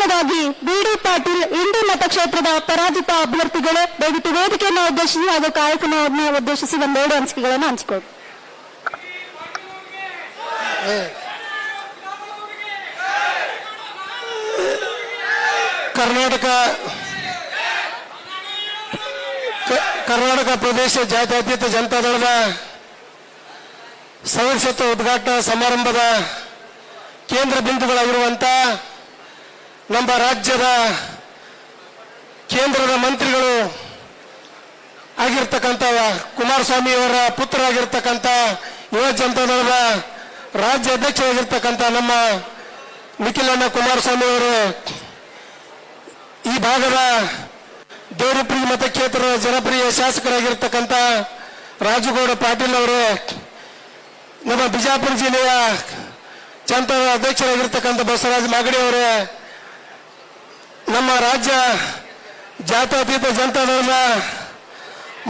ಮೊದಲನೇದಾಗಿ ಬಿಡಿ ಪಾಟೀಲ್ ಇಂಡಿ ಮತಕ್ಷೇತ್ರದ ಪರಾಜಿತ ಅಭ್ಯರ್ಥಿಗಳು ದಯವಿಟ್ಟು ವೇದಿಕೆಯನ್ನು ಉದ್ದೇಶಿಸಿ ಹಾಗೂ ಕಾರ್ಯಕ್ರಮವನ್ನು ಉದ್ದೇಶಿಸಿ ಒಂದೆರಡು ಅನಿಸಿಕೆಗಳನ್ನು ಹಂಚಿಕೊಳ್ಳಿ. ಕರ್ನಾಟಕ ಪ್ರದೇಶ ಜಾತ್ಯತೀತ ಜನತಾದಳದ ಸದಸ್ಯತ್ವ ಉದ್ಘಾಟನಾ ಸಮಾರಂಭದ ಕೇಂದ್ರ ಬಿಂದುಗಳಾಗಿರುವಂಥ ನಮ್ಮ ರಾಜ್ಯದ ಕೇಂದ್ರದ ಮಂತ್ರಿಗಳು ಆಗಿರ್ತಕ್ಕಂಥ ಕುಮಾರಸ್ವಾಮಿ ಅವರ ಪುತ್ರರಾಗಿರ್ತಕ್ಕಂಥ ಯುವ ಜನತಾದಳದ ರಾಜ್ಯ ಅಧ್ಯಕ್ಷರಾಗಿರ್ತಕ್ಕಂಥ ನಮ್ಮ ನಿಖಿಲಣ್ಣ ಕುಮಾರಸ್ವಾಮಿ ಅವರು, ಈ ಭಾಗದ ದೇವರಪುರಿ ಮತಕ್ಷೇತ್ರದ ಜನಪ್ರಿಯ ಶಾಸಕರಾಗಿರ್ತಕ್ಕಂಥ ರಾಜುಗೌಡ ಪಾಟೀಲ್ ಅವರು, ನಮ್ಮ ಬಿಜಾಪುರ ಜಿಲ್ಲೆಯ ಜನತಾದ ಅಧ್ಯಕ್ಷರಾಗಿರ್ತಕ್ಕಂಥ ಬಸವರಾಜ ಮಾಗಡಿ ಅವರು, ನಮ್ಮ ರಾಜ್ಯ ಜಾತ್ಯತೀತ ಜನತಾದಳದ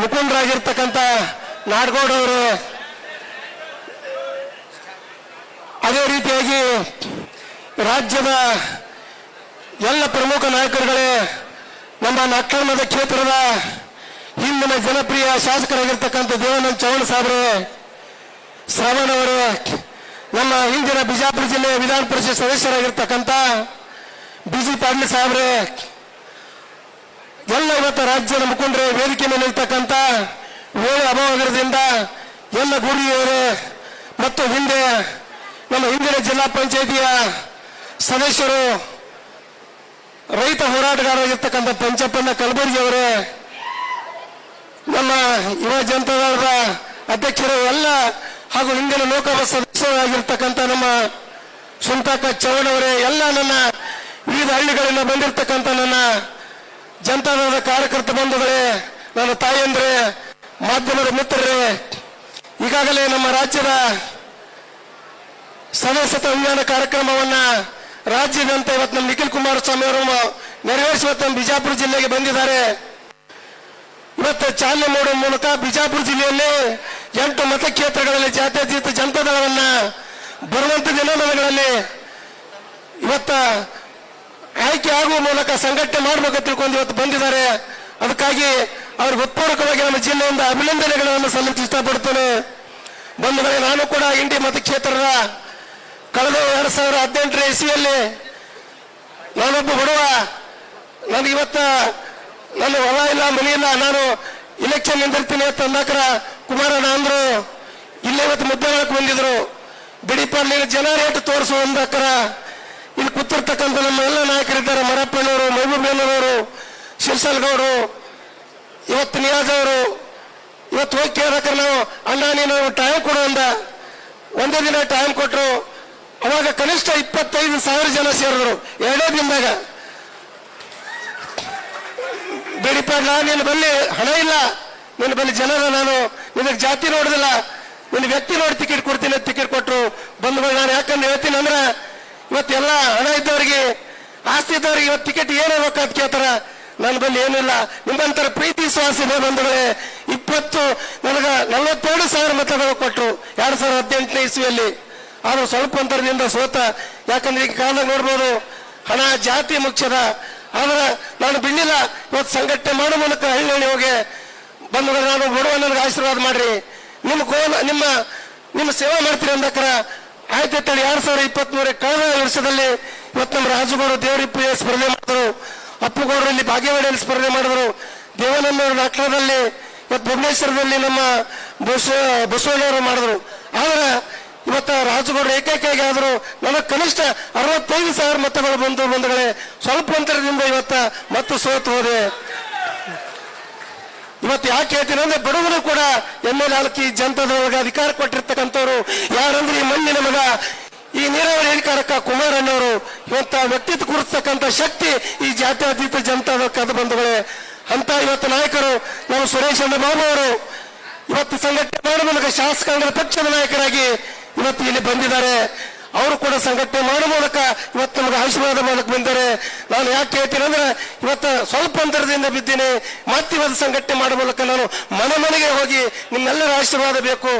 ಮುಖಂಡರಾಗಿರ್ತಕ್ಕಂಥ ನಾಡಗೌಡ ಅವರು, ಅದೇ ರೀತಿಯಾಗಿ ರಾಜ್ಯದ ಎಲ್ಲ ಪ್ರಮುಖ ನಾಯಕರುಗಳೇ, ನಮ್ಮ ನಕ್ಕಳಮದ ಕ್ಷೇತ್ರದ ಹಿಂದಿನ ಜನಪ್ರಿಯ ಶಾಸಕರಾಗಿರ್ತಕ್ಕಂಥ ದೇವಾನಂದ ಚೌಹಾಣ್ ಸಾಹೇಬರು, ಶ್ರವಣ್ ಅವರು, ನಮ್ಮ ಹಿಂದಿನ ಬಿಜಾಪುರ ಜಿಲ್ಲೆಯ ವಿಧಾನ ಪರಿಷತ್ ಸದಸ್ಯರಾಗಿರ್ತಕ್ಕಂಥ ಬಿಜಿ ಪಾಟೀಲ್ ಸಾಹೇಬ್ರೆ, ಎಲ್ಲ ಇವತ್ತು ರಾಜ್ಯದ ಮುಖಂಡರೇ, ವೇದಿಕೆ ಮೇಲೆ ಇರ್ತಕ್ಕಂಥ ವೇಳೆ ಅಭಾವದಿಂದ ಎಲ್ಲ ಗುರಿಯವರೇ ಮತ್ತು ಹಿಂದೆ ನಮ್ಮ ಹಿಂದಿನ ಜಿಲ್ಲಾ ಪಂಚಾಯಿತಿಯ ಸದಸ್ಯರು, ರೈತ ಹೋರಾಟಗಾರರಾಗಿರ್ತಕ್ಕಂಥ ಪಂಚಪ್ಪಣ್ಣ ಕಲಬುರ್ಗಿ ಅವರೇ, ನಮ್ಮ ಯುವ ಜನತಾದಳದ ಅಧ್ಯಕ್ಷರು ಎಲ್ಲ ಹಾಗೂ ಹಿಂದಿನ ಲೋಕಸಭಾ ಸದಸ್ಯರಾಗಿರ್ತಕ್ಕಂಥ ನಮ್ಮ ಸುಂತಕ್ಕ ಚೌಹಾಣ್ ಅವರೇ, ಎಲ್ಲ ನನ್ನ ವಿವಿಧ ಹಳ್ಳಿಗಳಿಂದ ಬಂದಿರತಕ್ಕಂಥ ನನ್ನ ಜನತಾದಳದ ಕಾರ್ಯಕರ್ತ ಬಂಧುಗಳೇ, ನನ್ನ ತಾಯಿಯಂದ್ರೆ, ಮಾಧ್ಯಮದ ಮಿತ್ರರೇ, ಈಗಾಗಲೇ ನಮ್ಮ ರಾಜ್ಯದ ಸದಸ್ಯತ್ವ ಅಭಿಯಾನ ಕಾರ್ಯಕ್ರಮವನ್ನ ರಾಜ್ಯದಂತ ಇವತ್ತು ನಮ್ಮ ನಿಖಿಲ್ ಕುಮಾರಸ್ವಾಮಿ ಅವರು ನೆರವೇರಿಸುವ ಬಿಜಾಪುರ ಜಿಲ್ಲೆಗೆ ಬಂದಿದ್ದಾರೆ. ಇವತ್ತು ಚಾಲನೆ ಮಾಡುವ ಮೂಲಕ ಬಿಜಾಪುರ ಜಿಲ್ಲೆಯಲ್ಲಿ 8 ಮತಕ್ಷೇತ್ರಗಳಲ್ಲಿ ಜಾತ್ಯತೀತ ಜನತಾದಳವನ್ನ ಬರುವಂತ ದಿನಮಾನಗಳಲ್ಲಿ ಇವತ್ತ ಆಯ್ಕೆ ಆಗುವ ಮೂಲಕ ಸಂಘಟನೆ ಮಾಡಬೇಕು ತಿಳ್ಕೊಂಡು ಇವತ್ತು ಬಂದಿದ್ದಾರೆ. ಅದಕ್ಕಾಗಿ ಅವ್ರಿಗೆ ಉತ್ಪೂರ್ವಕವಾಗಿ ನಮ್ಮ ಜಿಲ್ಲೆಯಿಂದ ಅಭಿನಂದನೆಗಳನ್ನು ಸಲ್ಲಿಸಲು ಇಷ್ಟಪಡ್ತೇನೆ. ಬಂಧುಗಳೇ, ನಾನು ಕೂಡ ಇಂಡಿ ಮತಕ್ಷೇತ್ರದ ಕಳೆದ 2018 ಇಸ್ವಿಯಲ್ಲಿ ನಾನೊಬ್ಬ ಬಡವ, ನನಗೆ ಇವತ್ತ ನನ್ನ ಹೊಲ ಇಲ್ಲ, ಮನೆ ಇಲ್ಲ, ನಾನು ಇಲೆಕ್ಷನ್ ನಿಂದಿರ್ತೀನಿ ಅಂತ ಅಂದಾಕರ ಕುಮಾರಣ್ಣ ಅಂದ್ರು. ಇಲ್ಲೇ ಇವತ್ತು ಮುದ್ದೆ ಮಾಡಕ್ಕೆ ಬಂದಿದ್ರು. ಬಿಡಿಪ ಜನ ರೇಟ್ ತೋರಿಸುವ ಅಂದಾಕರ ಇಲ್ಲಿ ಕೂತಿರ್ತಕ್ಕಂಥ ನಮ್ಮ ಎಲ್ಲ ನಾಯಕರಿದ್ದಾರೆ. ಮರಪ್ಪಣ್ಣವರು, ಮೈಬೂಬೇನವರು, ಶಿರ್ಸಲ್ಗೌಡರು, ಇವತ್ತು ನಿಯಾಜ್ ಅವರು, ಇವತ್ತು ಹೋಗಿ ಕೇಳಬೇಕ್ರೆ ನಾವು ಅಣ್ಣ ನೀನು ಟೈಮ್ ಕೊಡು ಅಂದ. ಒಂದೇ ದಿನ ಟೈಮ್ ಕೊಟ್ಟರು. ಅವಾಗ ಕನಿಷ್ಠ 25,000 ಜನ ಸೇರಿದ್ರು 2 ದಿನದಾಗ. ಬೇಡಿಪ ನಿನ್ನ ಬಲ್ಲಿ ಹಣ ಇಲ್ಲ, ನಿನ್ನ ಬಲ್ಲಿ ಜನರ, ನಾನು ನಿನಗೆ ಜಾತಿ ನೋಡುದಿಲ್ಲ, ನಿನ್ನ ವ್ಯಕ್ತಿ ನೋಡಿ ಟಿಕೆಟ್ ಕೊಡ್ತೀನಿ, ಟಿಕೆಟ್ ಕೊಟ್ಟರು. ಬಂಧುಗಳು, ನಾನು ಯಾಕಂದ್ರೆ ಹೇಳ್ತೀನಿ ಅಂದ್ರೆ ಇವತ್ತೆಲ್ಲ ಹಣ ಇದ್ದವರಿಗೆ, ಆಸ್ತಿ ಇದ್ದವರಿಗೆ ಇವತ್ತು ಟಿಕೆಟ್ ಏನು ಅಂತ ಕೇಳ್ತಾರ. ನನ್ನ ಬಲ್ಲಿ ಏನಿಲ್ಲ. ನಿಮ್ಮಂತರ ಪ್ರೀತಿ ವಿಶ್ವಾಸ ಇದೆ ಬಂಧುಗಳೇ. ನನಗೆ 42,000 ಮತಗಳು ಕೊಟ್ಟರು 2018 ಇಸ್ವಿಯಲ್ಲಿ. ಆದ್ರೂ ಸ್ವಲ್ಪ ಅಂತರದಿಂದ ಸೋತ. ಯಾಕಂದ್ರೆ ಈ ಕಾಲದಾಗ ನೋಡ್ಬೋದು, ಹಣ ಜಾತಿ ಮುಖ್ಯದ. ಆದ್ರೆ ನಾನು ಬಿಡ್ಲಿಲ್ಲ. ಇವತ್ತು ಸಂಘಟನೆ ಮಾಡೋ ಮೂಲಕ ಹಳ್ಳಿ ಹೋಗಿ ಬಂಧುಗಳು, ನಾನು ಬಡವ, ನನಗೆ ಆಶೀರ್ವಾದ ಮಾಡ್ರಿ, ನಿಮ್ಮ ಸೇವೆ ಮಾಡ್ತೀರಿ ಅಂದಕ್ರ ಆಯ್ತು ಅಂತೇಳಿ 2023 ಕಳೆದ ವರ್ಷದಲ್ಲಿ ಇವತ್ತು ನಮ್ಮ ರಾಜುಗೌಡರು ದೇವರಿಪ್ರಿಯ ಸ್ಪರ್ಧೆ ಮಾಡಿದ್ರು. ಅಪ್ಪುಗೌಡರು ಇಲ್ಲಿ ಬಾಗೇವಾಡಿಯಲ್ಲಿ ಸ್ಪರ್ಧೆ ಮಾಡಿದ್ರು. ದೇವಾನಂದವರು ನಾಟ್ಲದಲ್ಲಿ, ಇವತ್ತು ಭುವನೇಶ್ವರದಲ್ಲಿ ನಮ್ಮ ಬಸವಣ್ಣವರು ಮಾಡಿದ್ರು. ಆದ್ರೆ ಇವತ್ತು ರಾಜುಗೌಡರು ಏಕೈಕಾಗಿ ಆದರೂ ನನಗೆ ಕನಿಷ್ಠ 65,000 ಮತಗಳು ಬಂಧುಗಳೇ. ಸ್ವಲ್ಪ ಅಂತರದಿಂದ ಇವತ್ತು ಮತ್ತು ಸೋತು ಹೋದೆ. ಇವತ್ತು ಯಾಕೆ ಹೇಳ್ತೀನಿ ಅಂದ್ರೆ, ಬಡವರು ಕೂಡ ML4 ಜನತಾದಳಕ್ಕೆ ಅಧಿಕಾರ ಕೊಟ್ಟಿರ್ತಕ್ಕಂಥವ್ರು ಯಾರಂದ್ರೆ ಈ ಮಣ್ಣಿನ ಮಗ, ಈ ನೀರಾವರಿ ಅಧಿಕಾರಕ್ಕ ಕುಮಾರಣ್ಣವರು. ಇವತ್ತ ವ್ಯಕ್ತಿತ್ವ ಕುರಿಸ್ತಕ್ಕಂಥ ಶಕ್ತಿ ಈ ಜಾತ್ಯತೀತ ಜನತಾದಳಕ್ಕೆ ಬಂಧುಗಳೇ. ಅಂತ ಇವತ್ತು ನಾಯಕರು ನಮ್ಮ ಸುರೇಶ್ ಚಂದ್ರ ಬಾಬು ಅವರು ಇವತ್ತು ಸಂಘಟನೆ ಮಾಡುವ ಮೂಲಕ ಶಾಸಕಾಂಗದ ಪಕ್ಷದ ನಾಯಕರಾಗಿ ಇವತ್ತು ಇಲ್ಲಿ ಬಂದಿದ್ದಾರೆ. ಅವರು ಕೂಡ ಸಂಘಟನೆ ಮಾಡೋ ಮೂಲಕ ಇವತ್ತು ನಮಗೆ ಆಶೀರ್ವಾದ ಮಾಡಕ್ಕೆ ಬಂದರೆ ನಾನು ಯಾಕೆ ಹೇಳ್ತೀನಿ ಅಂದ್ರೆ ಇವತ್ತು ಸ್ವಲ್ಪ ಅಂತರದಿಂದ ಬಿದ್ದೀನಿ. ಮತ್ತೆ ಇವತ್ತು ಸಂಘಟನೆ ಮಾಡೋ ಮೂಲಕ ನಾನು ಮನೆ ಮನೆಗೆ ಹೋಗಿ ನಿಮ್ಮೆಲ್ಲರ ಆಶೀರ್ವಾದ ಬೇಕು,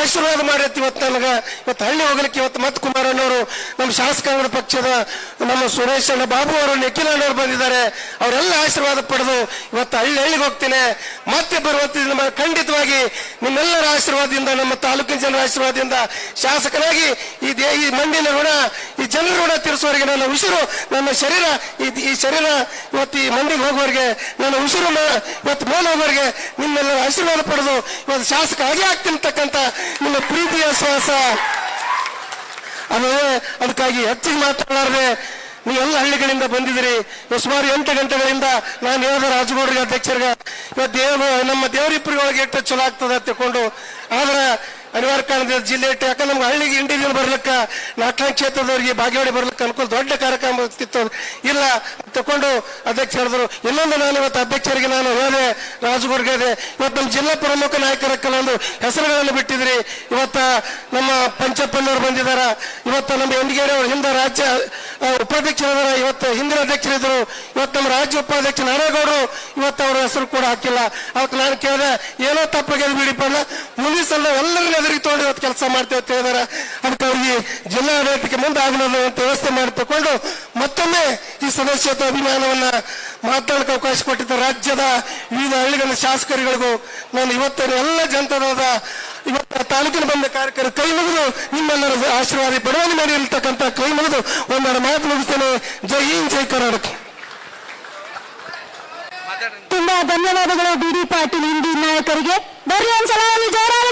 ಆಶೀರ್ವಾದ ಮಾಡಿ ಇವತ್ತು ನನಗೆ ಇವತ್ತು ಹಳ್ಳಿ ಹೋಗ್ಲಿಕ್ಕೆ ಇವತ್ತು ಮತ್ತೆ ಕುಮಾರಣ್ಣವರು ನಮ್ಮ ಶಾಸಕಾಂಗ ಪಕ್ಷದ ನಮ್ಮ ಸುರೇಶ್ ಅಣ್ಣ ಬಾಬು ಅವರು ನಿಖಿಲ್ ಅಣ್ಣವರು ಬಂದಿದ್ದಾರೆ. ಅವರೆಲ್ಲ ಆಶೀರ್ವಾದ ಪಡೆದು ಇವತ್ತು ಹಳ್ಳಿಗೆ ಹೋಗ್ತೀನಿ. ಮತ್ತೆ ಬರುವಂತ ಖಂಡಿತವಾಗಿ ನಿಮ್ಮೆಲ್ಲರ ಆಶೀರ್ವಾದದಿಂದ ನಮ್ಮ ತಾಲೂಕಿನ ಜನರ ಆಶೀರ್ವಾದದಿಂದ ಶಾಸಕನಾಗಿ ಈ ಮಂಡಿನ ಋಣ ಈ ಜನರ ಋಣ ತೀರಿಸುವವರೆಗೆ ನನ್ನ ಉಸಿರು ನನ್ನ ಶರೀರ ಈ ಶರೀರ ಇವತ್ತು ಈ ಮಂಡಿಗೆ ಹೋಗುವವರೆಗೆ ನನ್ನ ಉಸಿರು ಇವತ್ತು ಮೇಲೆ ಹೋಗುವವರೆಗೆ ನಿಮ್ಮೆಲ್ಲರ ಆಶೀರ್ವಾದ ಪಡೆದು ಇವತ್ತು ಶಾಸಕ ಆಗಿ ಆಗ್ತಿರ್ತಕ್ಕಂಥ ನಿಮ್ಮ ಪ್ರೀತಿಯ ಶ್ವಾಸ ಅದಕ್ಕಾಗಿ ಹೆಚ್ಚಿಗೆ ಮಾತನಾಡದೆ ನೀವೆಲ್ಲ ಹಳ್ಳಿಗಳಿಂದ ಬಂದಿದ್ದೀರಿ. ಸುಮಾರು 8 ಗಂಟೆಗಳಿಂದ ನಾನು ಹೇಳಿದ ರಾಜಗೌಡರಿಗೆ ಅಧ್ಯಕ್ಷರಿಗೆ ಇವತ್ತು ನಮ್ಮ ದೇವರಿಬ್ಬರಿಗೊಳಗೆ ಎಷ್ಟು ಚಲೋ ಆಗ್ತದೆ ತಿಳ್ಕೊಂಡು ಆದ್ರೆ ಅನಿವಾರ್ಯ ಕಾರಣದಿಂದ ಜಿಲ್ಲೆ ಇಟ್ಟು ಯಾಕಂದ್ರೆ ನಮ್ಗೆ ಹಳ್ಳಿಗೆ ಇಂಡಿವಿಜುವಲ್ ಬರ್ಲಿಕ್ಕೆ ನಾಲ್ಕು ಕ್ಷೇತ್ರದವರಿಗೆ ಬಾಗೇವಾಡಿ ಬರ್ಲಿಕ್ಕೆ ಅನುಕೂಲ ದೊಡ್ಡ ಕಾರ್ಯಕ್ರಮ ಇತ್ತು ಇಲ್ಲ ತಕೊಂಡು ಅಧ್ಯಕ್ಷ ಹೇಳಿದ್ರು. ಇನ್ನೊಂದು ನಾನು ಇವತ್ತು ಅಧ್ಯಕ್ಷರಿಗೆ ನಾನು ಹೇಳಿದೆ ರಾಜಗೌಡ್ಗೆ ಇದೆ ಇವತ್ತು ನಮ್ಮ ಜಿಲ್ಲಾ ಪ್ರಮುಖ ನಾಯಕರ ಕೆಲವೊಂದು ಹೆಸರುಗಳನ್ನು ಬಿಟ್ಟಿದ್ರಿ. ಇವತ್ತ ನಮ್ಮ ಪಂಚಪ್ಪನವರು ಬಂದಿದ್ದಾರ, ಇವತ್ತು ನಮ್ಮ ಎಂಡಿಗೇರಿ ಅವರು ಹಿಂದೆ ರಾಜ್ಯ ಉಪಾಧ್ಯಕ್ಷರಿದ್ದಾರೆ, ಇವತ್ತು ಹಿಂದಿನ ಅಧ್ಯಕ್ಷರಿದ್ರು, ಇವತ್ತು ನಮ್ಮ ರಾಜ್ಯ ಉಪಾಧ್ಯಕ್ಷ ನಾರಾಯಣಗೌಡರು ಇವತ್ತು ಅವರ ಹೆಸರು ಕೂಡ ಹಾಕಿಲ್ಲ. ಅವತ್ತು ನಾನು ಕೇಳಿದೆ ಏನೋ ತಪ್ಪಾಗಿ ಬಿಡಿಪಲ್ಲ ಮುಂದಿನ ಸಲ ಎಲ್ಲರನ್ನ ಎದುರಿಗೆ ತಗೊಂಡು ಇವತ್ತು ಕೆಲಸ ಮಾಡ್ತೇವೆ ಅಂತ ಹೇಳಿದಾರೆ. ಅದಕ್ಕೆ ಅವ್ರಿಗೆ ಜಿಲ್ಲಾಡಳಿತಕ್ಕೆ ಮುಂದೆ ಆಗಲಿಲ್ಲ ಅಂತ ವ್ಯವಸ್ಥೆ ಮಾಡಿ ತಗೊಂಡು ಮತ್ತೊಮ್ಮೆ ಈ ಸದಸ್ಯತ್ವ ಅಭಿಮಾನವನ್ನ ಮಾತಾಡಕ್ಕೆ ಅವಕಾಶ ಕೊಟ್ಟಿದ್ದ ರಾಜ್ಯದ ವಿವಿಧ ಹಳ್ಳಿಗಳ ಶಾಸಕರುಗಳಿಗೂ ನಾನು ಇವತ್ತಿನ ಎಲ್ಲ ಜನತಾದಳದ ಇವತ್ತು ತಾಲೂಕಿನ ಬಂದ ಕಾರ್ಯಕರ್ತರು ಕೈ ಮುಗಿದು ನಿಮ್ಮೆಲ್ಲರ ಆಶೀರ್ವಾದ ಬಡವಣೆ ಮಾಡಿ ಇರ್ತಕ್ಕಂಥ ಕೈ ಮುಗಿದು ಒಂದೆರಡು ಮಾತು ಮುಗಿಸ್ತೇನೆ. ಜೈ ಹಿಂದ್, ಜೈ ಕರ್ನಾಟಕ. ತುಂಬಾ ಧನ್ಯವಾದಗಳು ಬಿಡಿ ಪಾಟೀಲ್ ಇಂಡಿ ನಾಯಕರಿಗೆ. ಬರ್ರಿ ಒಂದ್ಸಲ ಜೋರಾಗಿ